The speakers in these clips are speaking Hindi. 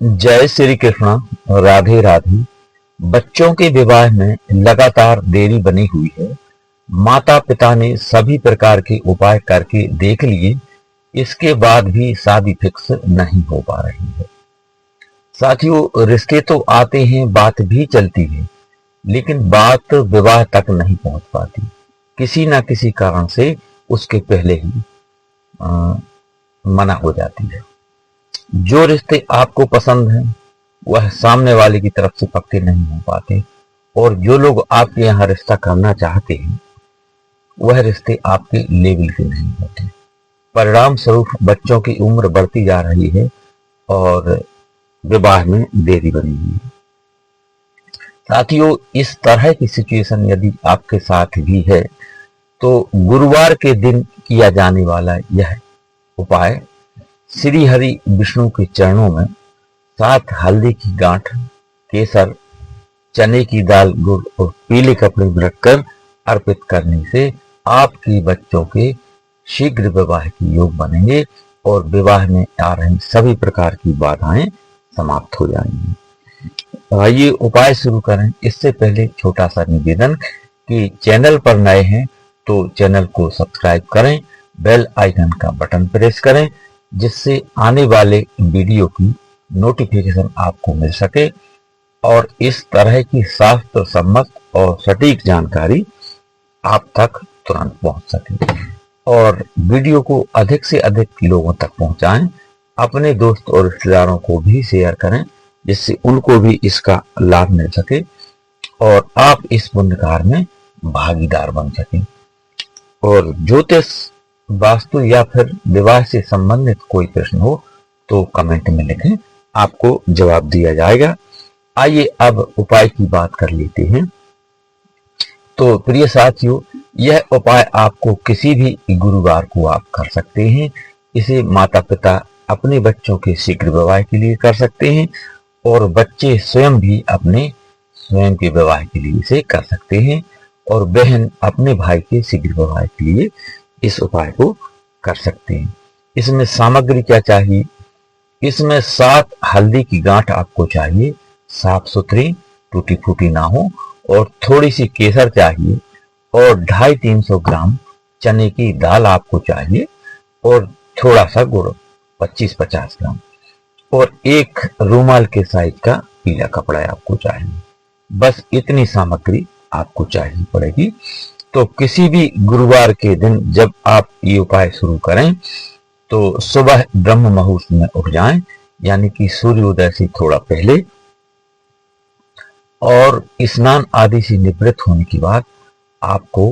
जय श्री कृष्ण। राधे राधे। बच्चों के विवाह में लगातार देरी बनी हुई है। माता पिता ने सभी प्रकार के उपाय करके देख लिए, इसके बाद भी शादी फिक्स नहीं हो पा रही है। साथियों, रिश्ते तो आते हैं, बात भी चलती है, लेकिन बात विवाह तक नहीं पहुंच पाती। किसी ना किसी कारण से उसके पहले ही अ, मना हो जाती है। जो रिश्ते आपको पसंद हैं वह सामने वाले की तरफ से पक्के नहीं हो पाते, और जो लोग आपके यहाँ रिश्ता करना चाहते हैं वह रिश्ते आपके लेवल के नहीं होते। परिणाम स्वरूप बच्चों की उम्र बढ़ती जा रही है और विवाह में देरी बनी हुई है। साथियों, इस तरह की सिचुएशन यदि आपके साथ भी है तो गुरुवार के दिन किया जाने वाला यह उपाय श्री हरि विष्णु के चरणों में 7 हल्दी की गांठ, केसर, चने की दाल, गुड़ और पीले कपड़े में रखकर अर्पित करने से आपके बच्चों के शीघ्र विवाह के योग बनेंगे और विवाह में आ रही सभी प्रकार की बाधाएं समाप्त हो जाएंगी। आइए उपाय शुरू करें। इससे पहले छोटा सा निवेदन कि चैनल पर नए हैं तो चैनल को सब्सक्राइब करें, बेल आइकन का बटन प्रेस करें, जिससे आने वाले वीडियो की नोटिफिकेशन आपको मिल सके और इस तरह की शास्त्र सम्मत और सटीक जानकारी आप तक तुरंत पहुंच सके। और वीडियो को अधिक से अधिक लोगों तक पहुंचाएं। अपने दोस्त और रिश्तेदारों को भी शेयर करें, जिससे उनको भी इसका लाभ मिल सके और आप इस पुण्य कार्य में भागीदार बन सकें। और ज्योतिष, वास्तु या फिर विवाह से संबंधित कोई प्रश्न हो तो कमेंट में लिखें, आपको जवाब दिया जाएगा। आइए अब उपाय की बात कर लेते हैं। तो प्रिय साथियों, यह उपाय आपको किसी भी गुरुवार को आप कर सकते हैं। इसे माता पिता अपने बच्चों के शीघ्र विवाह के लिए कर सकते हैं और बच्चे स्वयं भी अपने स्वयं के विवाह के लिए इसे कर सकते हैं, और बहन अपने भाई के शीघ्र विवाह के लिए इस उपाय को कर सकते हैं। इसमें सामग्री क्या चाहिए? इसमें 7 हल्दी की गांठ आपको चाहिए, साफ सुथरी, टूटी फूटी ना हो, और थोड़ी सी केसर चाहिए, और 250-300 ग्राम चने की दाल आपको चाहिए, और थोड़ा सा गुड़ 25-50 ग्राम, और एक रूमाल के साइज का पीला कपड़ा आपको चाहिए। बस इतनी सामग्री आपको चाहिए पड़ेगी। तो किसी भी गुरुवार के दिन जब आप ये उपाय शुरू करें तो सुबह ब्रह्म मुहूर्त में उठ जाएं, यानी कि सूर्योदय से थोड़ा पहले, और स्नान आदि से निवृत्त होने के बाद आपको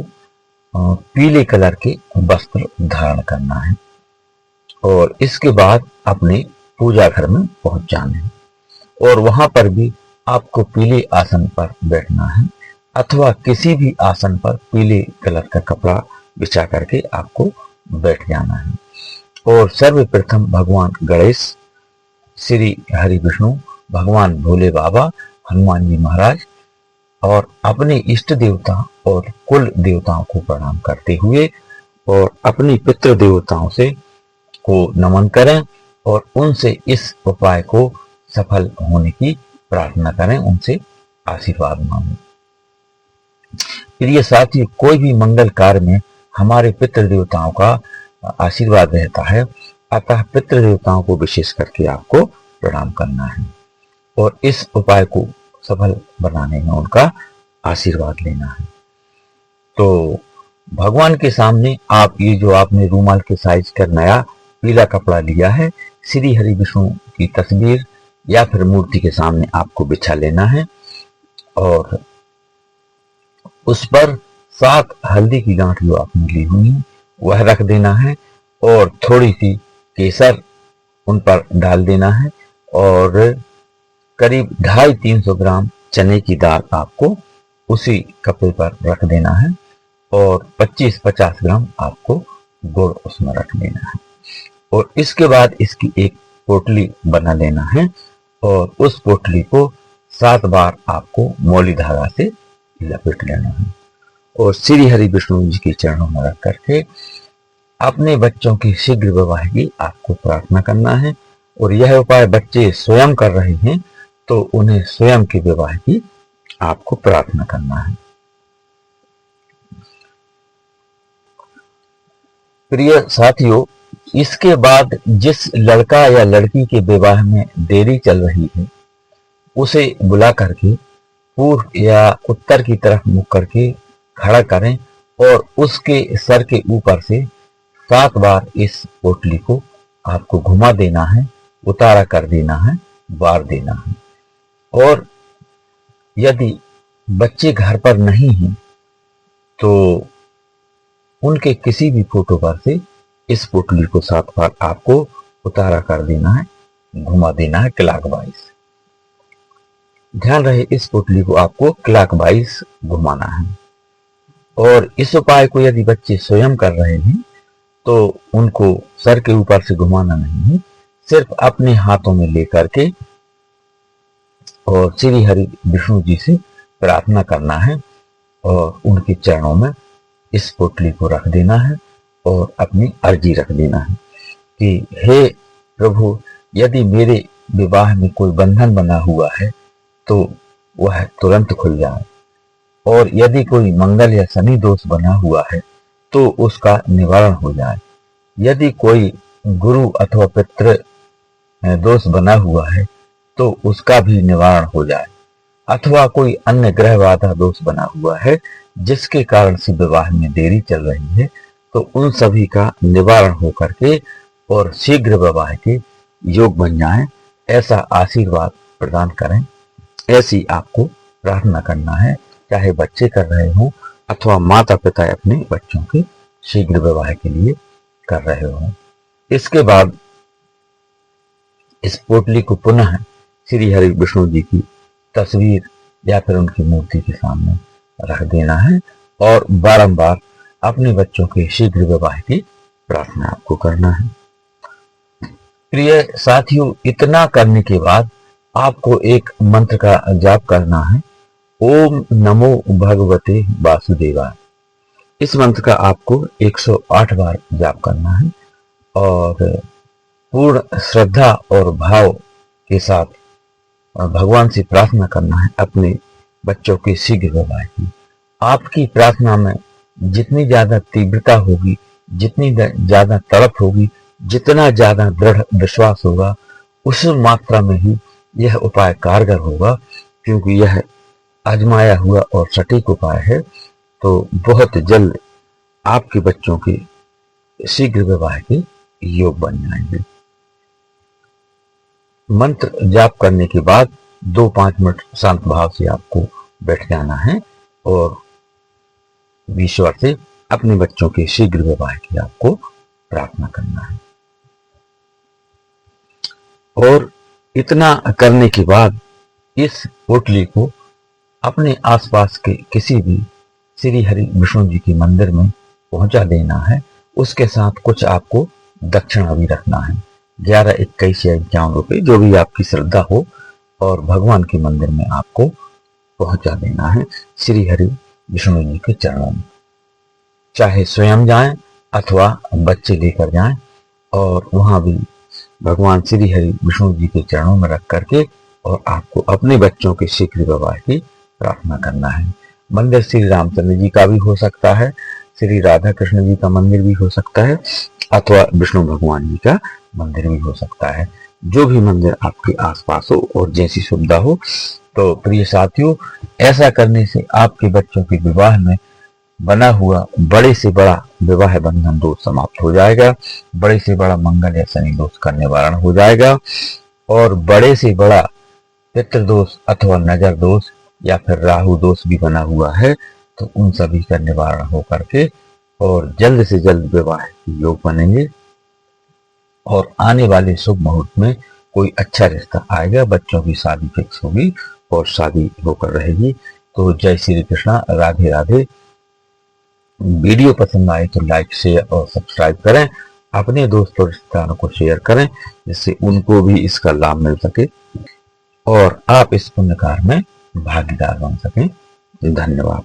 पीले कलर के वस्त्र धारण करना है और इसके बाद अपने पूजा घर में पहुंच जाना है, और वहां पर भी आपको पीले आसन पर बैठना है अथवा किसी भी आसन पर पीले कलर का कपड़ा बिछा करके आपको बैठ जाना है। और सर्वप्रथम भगवान गणेश, श्री हरि विष्णु, भगवान भोले बाबा, हनुमान जी महाराज और अपने इष्ट देवता और कुल देवताओं को प्रणाम करते हुए और अपनी पितृ देवताओं से को नमन करें और उनसे इस उपाय को सफल होने की प्रार्थना करें, उनसे आशीर्वाद मांगें। प्रिय साथी, कोई भी मंगल कार्य में हमारे पितृ देवताओं का आशीर्वाद रहता है, अतः पितृ देवताओं को विशेष करके आपको प्रणाम करना है और इस उपाय को सफल बनाने में उनका आशीर्वाद लेना है। तो भगवान के सामने आप ये जो आपने रूमाल के साइज का नया पीला कपड़ा लिया है, श्री हरि विष्णु की तस्वीर या फिर मूर्ति के सामने आपको बिछा लेना है और उस पर 7 हल्दी की गांठ जो आपने ली हुई है वह रख देना है और थोड़ी सी केसर उन पर डाल देना है और करीब 250-300 ग्राम चने की दाल आपको उसी कपड़े पर रख देना है और 25-50 ग्राम आपको गुड़ उसमें रख देना है और इसके बाद इसकी एक पोटली बना लेना है और उस पोटली को 7 बार आपको मौली धागा से लपेट लेना है और श्री हरि विष्णु जी के चरणों में रख करके अपने बच्चों के शीघ्र विवाह की आपको प्रार्थना करना है और यह उपाय बच्चे स्वयं कर रहे हैं तो उन्हें स्वयं के विवाह की आपको प्रार्थना करना है। प्रिय साथियों, इसके बाद जिस लड़का या लड़की के विवाह में देरी चल रही है उसे बुला करके पूर्व या उत्तर की तरफ मुख करके खड़ा करें और उसके सर के ऊपर से 7 बार इस पोटली को आपको घुमा देना है, उतारा कर देना है, बार देना है। और यदि बच्चे घर पर नहीं हैं तो उनके किसी भी फोटो पर से इस पोटली को 7 बार आपको उतारा कर देना है, घुमा देना है क्लॉकवाइज। ध्यान रहे इस पोटली को आपको क्लॉकवाइज घुमाना है। और इस उपाय को यदि बच्चे स्वयं कर रहे हैं तो उनको सर के ऊपर से घुमाना नहीं है, सिर्फ अपने हाथों में लेकर के और श्री हरि विष्णु जी से प्रार्थना करना है और उनके चरणों में इस पोटली को रख देना है और अपनी अर्जी रख देना है कि हे प्रभु, यदि मेरे विवाह में कोई बंधन बना हुआ है तो वह तुरंत खुल जाए, और यदि कोई मंगल या शनि दोष बना हुआ है तो उसका निवारण हो जाए, यदि कोई गुरु अथवा पितृ दोष बना हुआ है तो उसका भी निवारण हो जाए, अथवा कोई अन्य ग्रह बाधा दोष बना हुआ है जिसके कारण से विवाह में देरी चल रही है तो उन सभी का निवारण हो करके और शीघ्र विवाह के योग बन जाए, ऐसा आशीर्वाद प्रदान करें। ऐसी आपको प्रार्थना करना है, चाहे बच्चे कर रहे हों अथवा माता पिता अपने बच्चों के शीघ्र विवाह के लिए कर रहे हों। इसके बाद इस पोटली को पुनः श्री हरि विष्णु जी की तस्वीर या फिर उनकी मूर्ति के सामने रख देना है और बारंबार अपने बच्चों के शीघ्र विवाह की प्रार्थना आपको करना है। प्रिय साथियों, इतना करने के बाद आपको एक मंत्र का जाप करना है, ओम नमो भगवते वासुदेवाय। इस मंत्र का आपको 108 बार जाप करना है और पूर्ण श्रद्धा और भाव के साथ भगवान से प्रार्थना करना है अपने बच्चों के शीघ्र विवाह की। आपकी प्रार्थना में जितनी ज्यादा तीव्रता होगी, जितनी ज्यादा तड़प होगी, जितना ज्यादा दृढ़ विश्वास होगा, उस मात्रा में ही यह उपाय कारगर होगा, क्योंकि यह आजमाया हुआ और सटीक उपाय है। तो बहुत जल्द आपके बच्चों के शीघ्र विवाह के योग बन जाएंगे। मंत्र जाप करने के बाद 2-5 मिनट शांत भाव से आपको बैठ जाना है और ईश्वर से अपने बच्चों के शीघ्र विवाह की आपको प्रार्थना करना है। और इतना करने के बाद इस पोटली को अपने आसपास के किसी भी श्री हरि विष्णु जी के मंदिर में पहुंचा देना है। उसके साथ कुछ आपको दक्षिणा भी रखना है, 11, 21 या 51 रुपये, जो भी आपकी श्रद्धा हो, और भगवान के मंदिर में आपको पहुंचा देना है श्री हरि विष्णु जी के चरणों में। चाहे स्वयं जाएं अथवा बच्चे लेकर जाएं और वहां भी भगवान श्री हरि विष्णु जी के चरणों में रख करके और आपको अपने बच्चों के शीघ्र विवाह की प्रार्थना करना है। मंदिर श्री रामचंद्र जी का भी हो सकता है, श्री राधा कृष्ण जी का मंदिर भी हो सकता है, अथवा विष्णु भगवान जी का मंदिर भी हो सकता है। जो भी मंदिर आपके आसपास हो और जैसी सुविधा हो। तो प्रिय साथियों, ऐसा करने से आपके बच्चों के विवाह में बना हुआ बड़े से बड़ा विवाह बंधन दोष समाप्त हो जाएगा, बड़े से बड़ा मंगल या शनि दोष का निवारण हो जाएगा, और बड़े से बड़ा पितृदोष अथवा नजर दोष या फिर राहु दोष भी बना हुआ है तो उन सभी का निवारण हो करके और जल्द से जल्द विवाह के योग बनेंगे और आने वाले शुभ मुहूर्त में कोई अच्छा रिश्ता आएगा, बच्चों की शादी फिक्स होगी और शादी होकर रहेगी। तो जय श्री कृष्णा, राधे राधे। वीडियो पसंद आए तो लाइक, शेयर और सब्सक्राइब करें, अपने दोस्तों रिश्तेदारों को शेयर करें जिससे उनको भी इसका लाभ मिल सके और आप इस पुण्य कार्य में भागीदार बन सकें। धन्यवाद।